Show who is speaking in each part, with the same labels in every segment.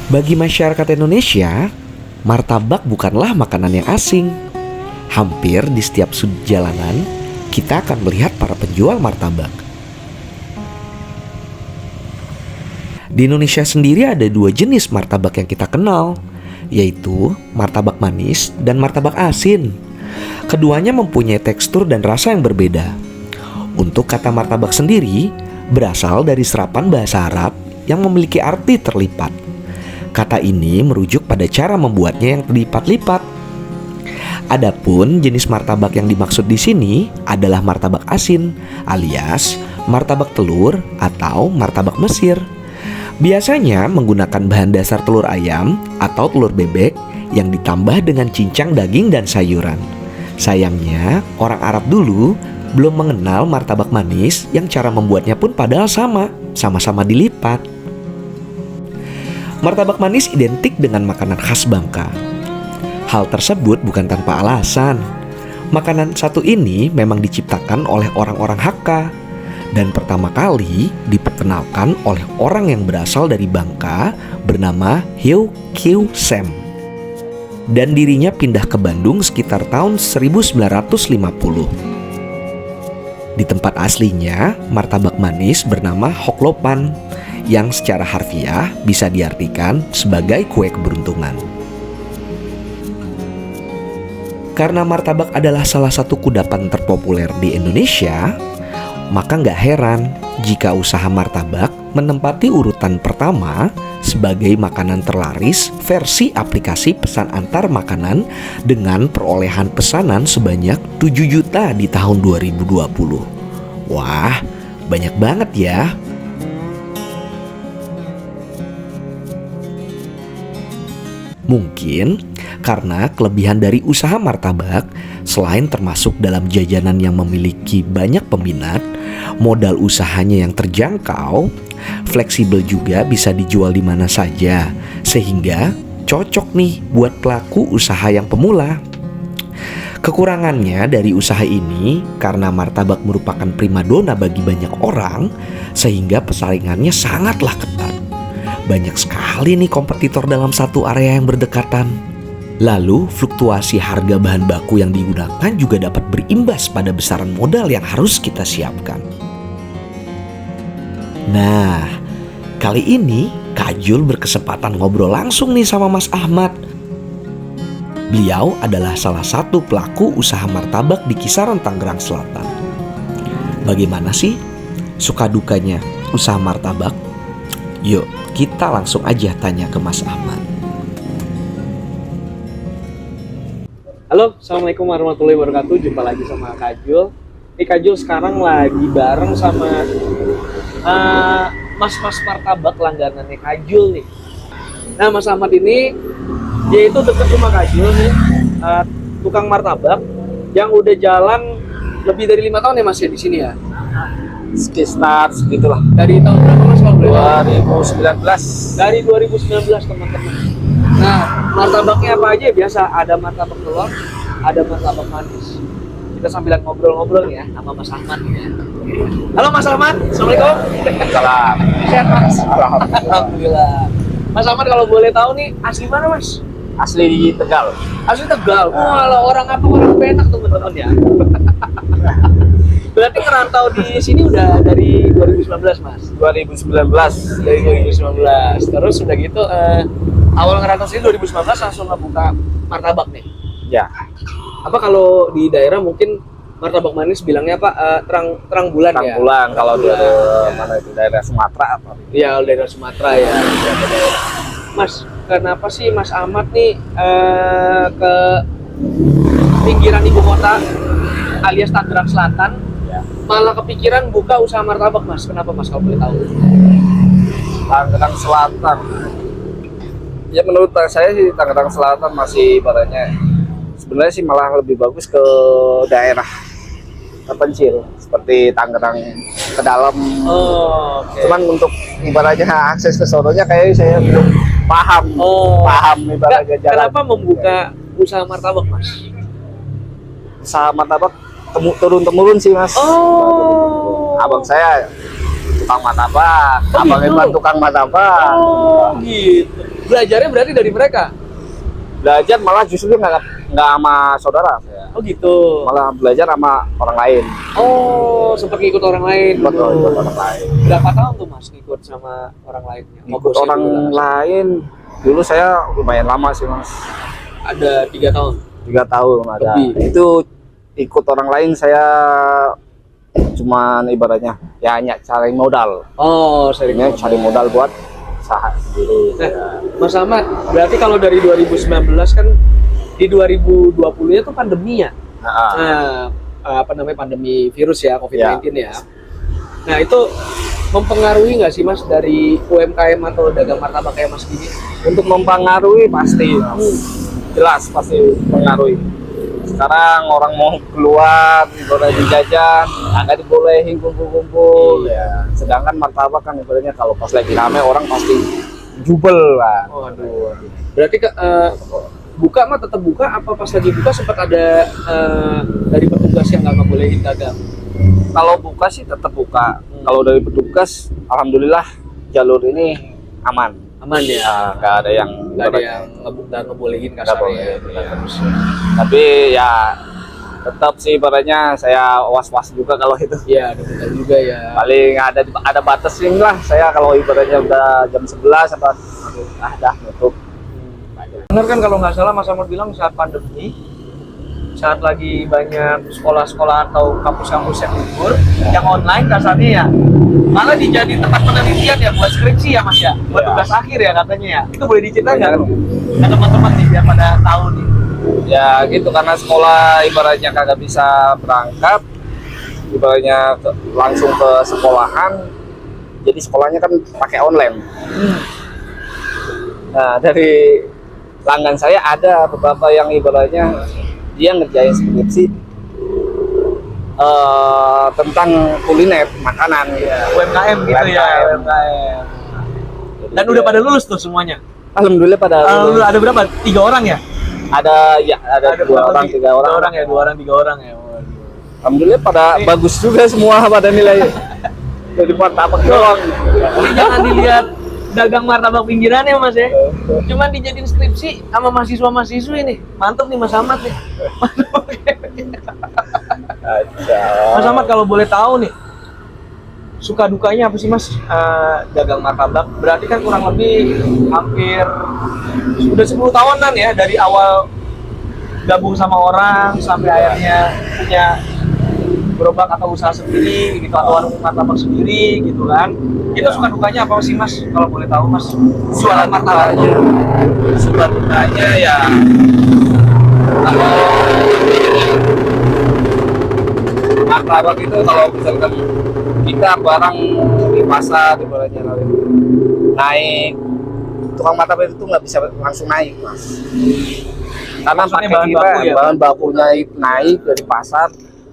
Speaker 1: Bagi masyarakat Indonesia, martabak bukanlah makanan yang asing. Hampir di setiap sudut jalanan, kita akan melihat para penjual martabak. Di Indonesia sendiri ada dua jenis martabak yang kita kenal, yaitu martabak manis dan martabak asin. Keduanya mempunyai tekstur dan rasa yang berbeda. Untuk kata martabak sendiri, berasal dari serapan bahasa Arab yang memiliki arti terlipat. Kata ini merujuk pada cara membuatnya yang terlipat-lipat. Adapun jenis martabak yang dimaksud di sini adalah martabak asin, alias martabak telur atau martabak Mesir. Biasanya menggunakan bahan dasar telur ayam atau telur bebek yang ditambah dengan cincang daging dan sayuran. Sayangnya, orang Arab dulu belum mengenal martabak manis yang cara membuatnya pun padahal sama-sama dilipat. Martabak manis identik dengan makanan khas Bangka. Hal tersebut bukan tanpa alasan. Makanan satu ini memang diciptakan oleh orang-orang Hakka dan pertama kali diperkenalkan oleh orang yang berasal dari Bangka bernama Hieu Kieu Sem. Dan dirinya pindah ke Bandung sekitar tahun 1950. Di tempat aslinya, martabak manis bernama Hoklopan yang secara harfiah bisa diartikan sebagai kue keberuntungan. Karena martabak adalah salah satu kudapan terpopuler di Indonesia, maka nggak heran jika usaha martabak menempati urutan pertama sebagai makanan terlaris versi aplikasi pesan antar makanan dengan perolehan pesanan sebanyak 7 juta di tahun 2020. Wah, banyak banget ya. Mungkin karena kelebihan dari usaha martabak, selain termasuk dalam jajanan yang memiliki banyak peminat, modal usahanya yang terjangkau, fleksibel juga bisa dijual di mana saja, sehingga cocok nih buat pelaku usaha yang pemula. Kekurangannya dari usaha ini karena martabak merupakan primadona bagi banyak orang, sehingga persaingannya sangatlah ketat. Banyak sekali nih kompetitor dalam satu area yang berdekatan. Lalu fluktuasi harga bahan baku yang digunakan juga dapat berimbas pada besaran modal yang harus kita siapkan. Nah, kali ini Kak Jul berkesempatan ngobrol langsung nih sama Mas Ahmad. Beliau adalah salah satu pelaku usaha martabak di kisaran Tangerang Selatan. Bagaimana sih suka dukanya usaha martabak? Yuk, kita langsung aja tanya ke Mas Ahmad.
Speaker 2: Halo, assalamualaikum warahmatullahi wabarakatuh. Jumpa lagi sama Kak Jul. Kak Jul sekarang lagi bareng sama mas-mas martabak langganannya Kak Jul nih. Nah, Mas Ahmad ini dia itu dekat rumah Kak Jul nih, tukang martabak yang udah jalan lebih dari 5 tahun ya Mas ya di sini ya.
Speaker 3: Sekitar segitulah.
Speaker 2: Dari tahun berapa Mas kalau boleh tahu?
Speaker 3: 2019.
Speaker 2: Dari 2019 teman-teman. Nah, martabaknya apa aja biasa? Ada martabak telur, ada martabak manis. Kita sambilan ngobrol-ngobrol ya sama Mas Ahmad ya. Halo Mas Ahmad, assalamualaikum.
Speaker 3: Salam.
Speaker 2: Sehat Mas?
Speaker 3: Alhamdulillah.
Speaker 2: Alhamdulillah. Mas Ahmad kalau boleh tahu nih asli mana Mas?
Speaker 3: Asli di Tegal.
Speaker 2: Asli Tegal. Walah, orang apa orang Penak teman-teman ya. Berarti ngerantau di sini udah dari 2019 Mas?
Speaker 3: 2019.
Speaker 2: Dari 2019. Terus udah gitu awal ngerantau sini 2019 langsung ngebuka martabak nih.
Speaker 3: Ya.
Speaker 2: Apa kalau di daerah mungkin martabak manis bilangnya apa? Terang bulan ya?
Speaker 3: Terang bulan kalau di mana itu daerah Sumatera apa?
Speaker 2: Iya, daerah Sumatera ya. Mas, kenapa sih Mas Ahmad nih ke pinggiran ibu kota alias Tangerang Selatan malah kepikiran buka usaha martabak Mas? Kenapa Mas kalau boleh tahu?
Speaker 3: Tangerang Selatan. Ya menurut saya sih Tangerang Selatan masih ibaratnya sebenarnya sih malah lebih bagus ke daerah terpencil seperti Tangerang ke dalam.
Speaker 2: Oh, okay.
Speaker 3: Cuman untuk ibaratnya akses ke sononya kayaknya saya belum paham. Paham ibaratnya jalan.
Speaker 2: Kenapa membuka usaha martabak Mas?
Speaker 3: Usaha martabak turun temurun sih Mas.
Speaker 2: Oh.
Speaker 3: Abang saya tukang martabak, abang
Speaker 2: gitu?
Speaker 3: Iban tukang martabak.
Speaker 2: Oh gitu. Belajarnya berarti dari mereka?
Speaker 3: Belajar malah justru nggak sama saudara saya.
Speaker 2: Oh gitu.
Speaker 3: Malah belajar sama orang lain.
Speaker 2: Oh, sempat ngikut orang lain.
Speaker 3: Betul, ikut orang lain.
Speaker 2: Berapa tahun tuh Mas ngikut sama orang lainnya?
Speaker 3: Ikut orang lain dulu saya lumayan lama sih Mas.
Speaker 2: Ada 3 tahun.
Speaker 3: 3 tahun ada.
Speaker 2: Lebih.
Speaker 3: Itu ikut orang lain saya cuman ibaratnya ya hanya cari modal.
Speaker 2: Oh, sering
Speaker 3: Cari modal buat usaha sendiri.
Speaker 2: Mas Ahmad, berarti kalau dari 2019 kan di 2020-nya tuh pandemi ya?
Speaker 3: Nah,
Speaker 2: Apa namanya, pandemi virus ya, COVID-19 ya. Nah, itu mempengaruhi nggak sih Mas dari UMKM atau dagang martabak kayak Mas gini?
Speaker 3: untuk mempengaruhi pasti jelas pasti mempengaruhi. Sekarang orang mau keluar ibaratnya jajan nggak dibolehin kumpul-kumpul ya. Sedangkan martabak kan ibaratnya kalau pas lagi rame orang pasti jubel lah.
Speaker 2: Oh, aduh. Berarti buka mah tetap buka, apa pas lagi buka sempat ada dari petugas yang nggak ngebolehin dagang?
Speaker 3: Kalau buka sih tetap buka. Kalau dari petugas alhamdulillah jalur ini aman.
Speaker 2: Aman ya?
Speaker 3: Nggak ada yang
Speaker 2: ngebolehin
Speaker 3: nggak
Speaker 2: kasarnya.
Speaker 3: boleh. Tapi ya tetap sih ibaratnya saya was-was juga kalau itu.
Speaker 2: Iya, benar juga ya.
Speaker 3: Paling ada batasnya lah saya kalau ibaratnya udah jam 11 apa dah nutup.
Speaker 2: Benar kan kalau nggak salah Mas Ahmad bilang saat pandemi, saat lagi banyak sekolah-sekolah atau kampus-kampus yang libur, yang online kasarnya ya, malah dijadi tempat penelitian ya buat skripsi ya Mas ya, buat
Speaker 3: Ya.
Speaker 2: tugas akhir ya katanya ya. Itu boleh diceritakan
Speaker 3: Banyak.
Speaker 2: ke teman-teman nih biar pada tahu nih.
Speaker 3: Ya gitu karena sekolah ibaratnya kagak bisa berangkat, ibaratnya langsung ke sekolahan, jadi sekolahnya kan pakai online. Nah dari pelanggan saya ada beberapa yang ibaratnya dia ngerjain skripsi tentang kuliner makanan
Speaker 2: UMKM gitu ya,
Speaker 3: UMKM.
Speaker 2: UMKM. Dan
Speaker 3: Jadi
Speaker 2: udah
Speaker 3: ya,
Speaker 2: pada lulus tuh semuanya.
Speaker 3: alhamdulillah pada lulus.
Speaker 2: Ada berapa? 3 orang ya?
Speaker 3: ada 2
Speaker 2: berapa
Speaker 3: orang
Speaker 2: lagi?
Speaker 3: 3 orang.
Speaker 2: 2 orang ya, 2 orang 3 orang ya. Waduh.
Speaker 3: Alhamdulillah pada bagus juga semua pada nilai dari martabak doang.
Speaker 2: Ini jangan dilihat dagang martabak pinggiran ya Mas ya. Cuman dijadiin skripsi sama mahasiswa-mahasiswi nih. Mantap nih Mas Ahmad nih. Mas Ahmad kalau boleh tahu nih, suka dukanya apa sih Mas dagang martabak? Berarti kan kurang lebih hampir udah 10 tahunan ya dari awal gabung sama orang sampai akhirnya punya gerobak atau usaha sendiri gitu atau warung martabak sendiri gitu kan. Itu suka dukanya apa sih Mas kalau boleh tahu Mas? Jualan martabak.
Speaker 3: Suka dukanya ya kalau martabak itu kalau misalkan kita barang di pasar ibaratnya naik, tukang martabak itu nggak bisa langsung naik Mas, karena
Speaker 2: Maksudnya
Speaker 3: pakai
Speaker 2: bahan
Speaker 3: kita
Speaker 2: baku ya?
Speaker 3: bahan bakunya naik dari pasar.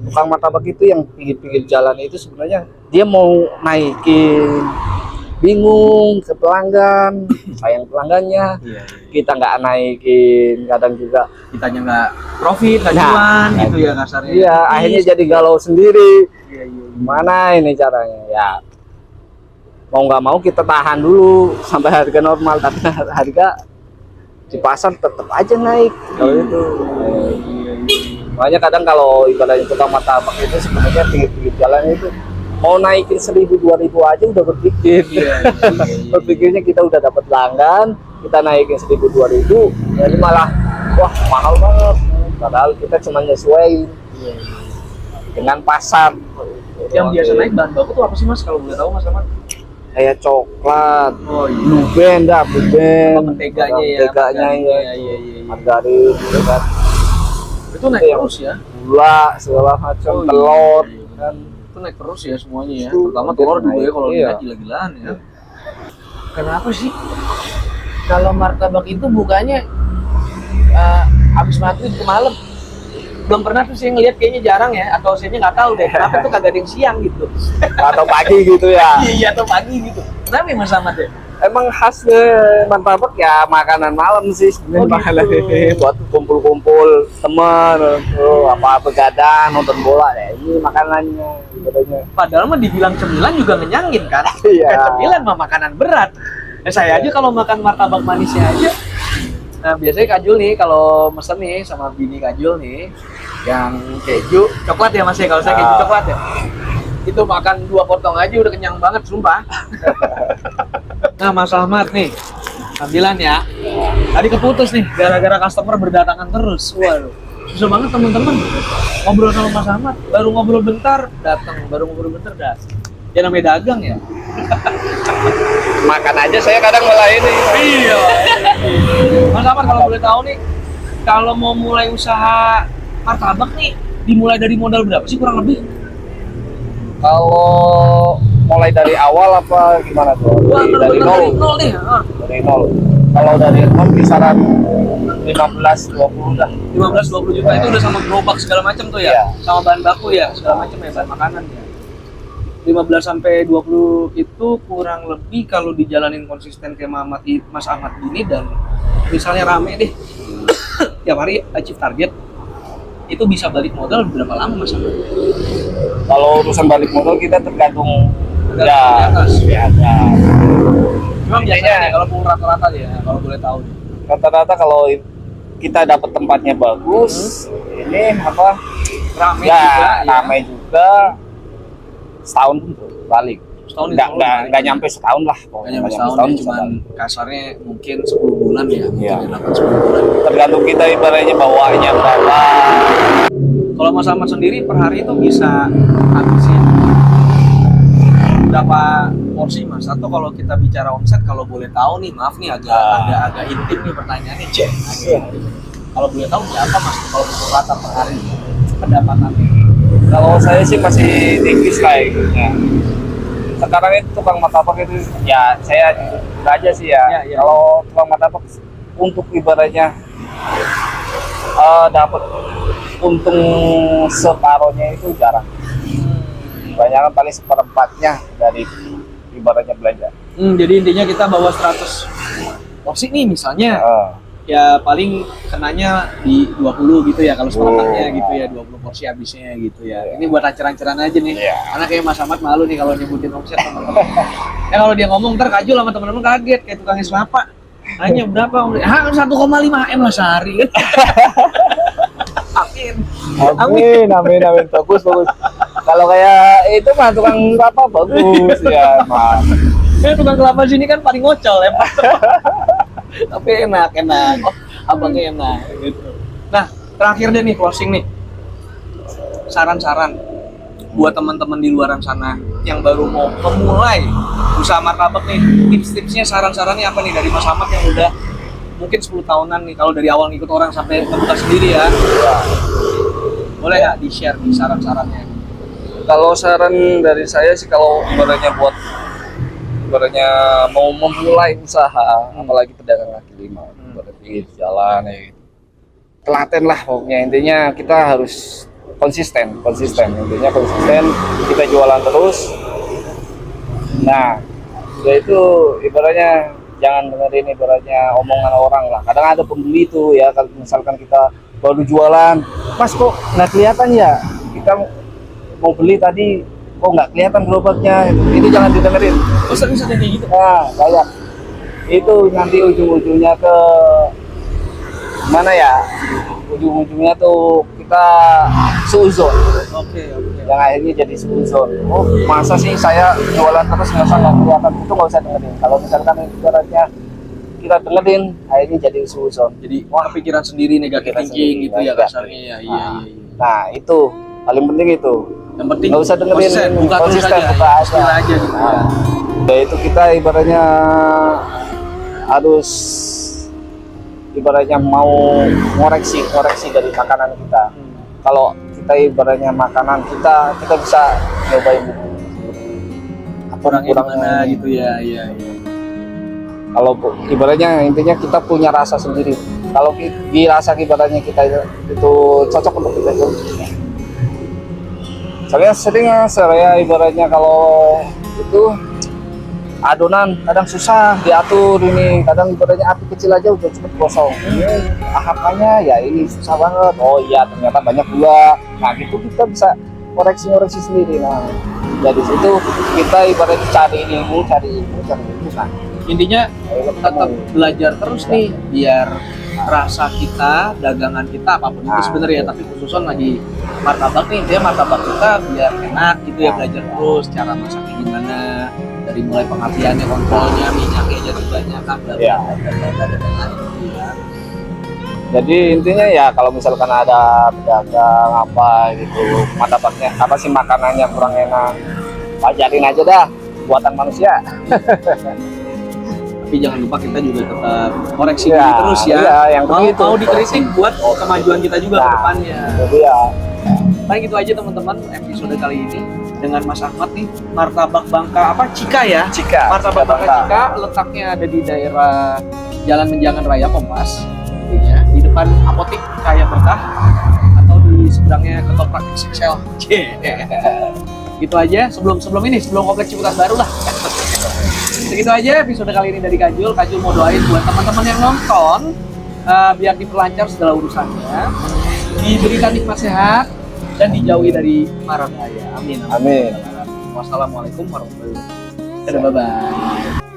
Speaker 3: Tukang martabak itu yang pinggir-pinggir jalan itu sebenarnya dia mau naikin, bingung ke pelanggan, sayang pelanggannya, kita nggak naikin, kadang juga
Speaker 2: Kitanya nggak profit, nggak
Speaker 3: Nah,
Speaker 2: cuan gitu ya kasarnya.
Speaker 3: iya akhirnya jadi galau sendiri.
Speaker 2: Iya.
Speaker 3: Gimana ini caranya ya, mau nggak mau kita tahan dulu sampai harga normal, tapi harga di pasar tetap aja naik kalau itu. Makanya kadang kalau ibaratnya tukang martabak itu sebenarnya pinggir-pinggir jalan itu mau naikin 1.000-2.000 aja udah berpikir. Berpikirnya kita udah dapat pelanggan, kita naikin 1.000-2.000, jadi malah wah mahal banget. Padahal kita cuma nyesuaiin dengan pasar.
Speaker 2: Yang biasa naik bahan baku tuh apa sih Mas kalau boleh tahu Mas Ahmad?
Speaker 3: Kayak coklat,
Speaker 2: Oh iya.
Speaker 3: blue band,
Speaker 2: Menteganya ya.
Speaker 3: menteganya ya,
Speaker 2: Iya.
Speaker 3: margarin, gitu kan.
Speaker 2: Itu naik
Speaker 3: Iya.
Speaker 2: terus ya.
Speaker 3: Gula segala macam,
Speaker 2: Oh, iya.
Speaker 3: telur kan.
Speaker 2: Itu naik terus ya semuanya ya.
Speaker 3: Itu
Speaker 2: Terutama
Speaker 3: makin
Speaker 2: telur juga ya
Speaker 3: naik,
Speaker 2: kalau
Speaker 3: iya.
Speaker 2: lihat gila-gilaan ya. Kenapa sih kalau martabak itu bukannya habis maghrib ke malam? Belum pernah tuh saya ngeliat, kayaknya jarang ya, atau saya nggak tahu deh kenapa tuh kagak ada yang siang gitu.
Speaker 3: Atau pagi gitu ya.
Speaker 2: Iya, atau pagi gitu. Kenapa ya Mas Ahmad ya?
Speaker 3: Emang khas martabak ya makanan malam sih sebenarnya.
Speaker 2: Oh, gitu.
Speaker 3: Makanan ini buat kumpul-kumpul teman, apa begadang nonton bola ya. Ini makanannya katanya.
Speaker 2: Padahal mah dibilang cemilan juga ngenyangin kan.
Speaker 3: Iya.
Speaker 2: Cemilan mah makanan berat. Saya aja kalau makan martabak manisnya aja, nah biasanya Kajul nih kalau mesen nih sama bini Kajul nih yang keju coklat ya Mas ya, kalau saya keju coklat ya, itu makan 2 potong aja udah kenyang banget sumpah. Nah Mas Ahmad nih sambilan ya, tadi keputus nih gara-gara customer berdatangan terus. Waduh, susah banget teman-teman ngobrol sama Mas Ahmad, baru ngobrol bentar datang, baru ngobrol bentar datang. Ya namanya dagang ya.
Speaker 3: Makan aja saya kadang malah ini.
Speaker 2: Iya. Mas Ahmad kalau boleh tahu nih, kalau mau mulai usaha martabak nih, dimulai dari modal berapa sih kurang lebih?
Speaker 3: Kalau mulai dari awal apa gimana tuh?
Speaker 2: Wah,
Speaker 3: Dari
Speaker 2: bener-bener
Speaker 3: nol.
Speaker 2: dari nol nih.
Speaker 3: Dari nol. Kalau dari nol kisaran 15-20 dah.
Speaker 2: 15-20 juta itu udah sama gerobak segala macam tuh ya?
Speaker 3: Iya.
Speaker 2: Sama bahan baku ya, segala macam ya, bahan makanan ya. 15 sampai 20 itu kurang lebih kalau dijalanin konsisten kayak Mas Ahmad ini dan misalnya rame deh tiap hari achieve target, itu bisa balik modal berapa lama Mas Ahmad?
Speaker 3: Kalau urusan balik modal kita tergantung
Speaker 2: Di atas.
Speaker 3: ya.
Speaker 2: Memang biasanya kalau pun rata-rata ya, kalau boleh tahu.
Speaker 3: Rata-rata kalau kita dapat tempatnya bagus, ini apa?
Speaker 2: Rame
Speaker 3: Ya,
Speaker 2: juga ya.
Speaker 3: ramai juga. Setahun pun balik.
Speaker 2: Setahun
Speaker 3: Nggak nyampe setahun lah.
Speaker 2: Nggak nyampe setahun ya,
Speaker 3: bisa
Speaker 2: cuman
Speaker 3: balik.
Speaker 2: kasarnya mungkin 10 bulan ya,
Speaker 3: Iya.
Speaker 2: mungkin 8-10 bulan.
Speaker 3: Tergantung kita ibaratnya bawaannya berapa.
Speaker 2: Kalau Mas Ahmad sendiri per hari itu bisa habisin berapa porsi Mas? Atau kalau kita bicara omset, kalau boleh tahu nih, maaf nih agak intim nih pertanyaannya, cek. Kalau boleh tahu berapa Mas kalau pukul rata per hari pendapatannya?
Speaker 3: Kalau saya sih masih tinggi lah ya. Sekarang itu tukang martabak itu ya saya jujur aja sih ya.
Speaker 2: Ya.
Speaker 3: Kalau tukang martabak untuk ibaratnya dapat untung separohnya itu jarang. Kebanyakan paling seperempatnya dari ibaratnya belanja.
Speaker 2: Jadi intinya kita bawa 100 porsi nih misalnya, ya paling kenanya di 20 gitu ya kalau seperempatnya gitu ya, 20 porsi habisnya gitu ya. Ini buat ancer-anceran aja nih. Karena kayak Mas Ahmad malu nih kalau nyebutin omset teman-teman. Ya kalau dia ngomong ntar Kajul sama teman-teman kaget kayak tukang es kelapa. Hanya berapa omset? 1,5 M lah sehari. Amin.
Speaker 3: Amin. Bagus. Kalau kayak itu mah tukang apa bagus ya, Mas.
Speaker 2: Ya tukang kelapa sini kan paling ngocol ya. Tapi enak. Oh, abangnya enak gitu. Nah, terakhir deh nih closing nih. Saran-saran buat teman-teman di luaran sana yang baru mau memulai usaha martabak nih. Tips-tipsnya, saran-sarannya apa nih dari Mas Ahmad yang udah mungkin 10 tahunan nih, kalau dari awal ngikut orang sampai ngebuka sendiri ya. Boleh nggak di-share nih saran-sarannya?
Speaker 3: Kalau saran dari saya sih kalau ibaratnya mau memulai usaha, apalagi pedagang kaki lima, berarti jalan ya gitu. Telaten lah pokoknya, intinya kita harus konsisten, intinya konsisten, kita jualan terus. Nah, ya itu ibaratnya jangan dengerin ibaratnya omongan orang lah. Kadang ada pembeli tuh ya, kalau misalkan kita baru jualan, Mas kok nggak kelihatan ya? Kita mau beli tadi kok nggak kelihatan gerobaknya, itu jangan didengerin.
Speaker 2: Oh, sering kayak gitu.
Speaker 3: Nah, kayak itu nanti ujung-ujungnya ke mana ya? Ujung-ujungnya tuh kita suzon.
Speaker 2: Oke.
Speaker 3: Yang akhirnya jadi suzon. Oh, masa sih saya jualan terus nggak kelihatan? Itu nggak usah dengerin. Kalau misalkan ibaratnya kita dengerin, akhirnya jadi suzon.
Speaker 2: Jadi pikiran sendiri, negatif thinking gitu ya kasarnya ya. Iya.
Speaker 3: Nah, itu paling penting itu.
Speaker 2: Yang penting
Speaker 3: nggak usah dengerin,
Speaker 2: buka terus aja, bismillah aja gitu ya.
Speaker 3: Ya itu kita ibaratnya harus ibaratnya mau ngoreksi dari makanan kita. Kalau kita ibaratnya makanan kita bisa nyobain
Speaker 2: kurangnya gitu ya. Iya.
Speaker 3: Kalau ibaratnya intinya kita punya rasa sendiri. Kalau dirasa ibaratnya kita itu cocok untuk kita itu. Saya ibaratnya kalau itu adonan kadang susah diatur ini, kadang ibaratnya api kecil aja udah cepet gosong. Ahapnya ya ini susah banget. Oh iya ternyata banyak gula. Nah gitu kita bisa koreksi sendiri. Nah dari situ kita ibaratnya cari ilmu. Nah
Speaker 2: Intinya tetap belajar terus nih biar rasa kita, dagangan kita apapun itu sebenarnya, tapi khususan lagi martabak nih, dia martabak kita biar enak gitu ya, belajar terus cara masaknya gimana, dari mulai pengertiannya, kontrolnya, minyaknya jadi banyak kan,
Speaker 3: Jadi intinya ya kalau misalkan ada pedagang apa gitu, martabaknya apa sih makanannya kurang enak, ajarin aja dah, buatan manusia.
Speaker 2: tapi jangan lupa kita juga tetap koreksi diri terus ya.
Speaker 3: Iya, yang
Speaker 2: mau dikritik buat kemajuan kita juga ke depannya.
Speaker 3: Jadi ya.
Speaker 2: Baik, itu aja teman-teman episode kali ini dengan Mas Ahmad nih, martabak Bangka apa Cika ya?
Speaker 3: Cika.
Speaker 2: Martabak Bangka Cika, letaknya ada di daerah Jalan Menjangan Raya Kompas, intinya di depan apotik Kaya Berkah atau di seberangnya Ketoprak XXL. Gitu aja sebelum kompleks Ciputat baru lah. Segitu aja episode kali ini dari Kajul. Kajul mau doain buat teman-teman yang nonton biar diperlancar segala urusannya, diberikan nikmat sehat dan dijauhi dari mara bahaya. Amin.
Speaker 3: Amin.
Speaker 2: Wassalamualaikum warahmatullahi wabarakatuh. Bye bye.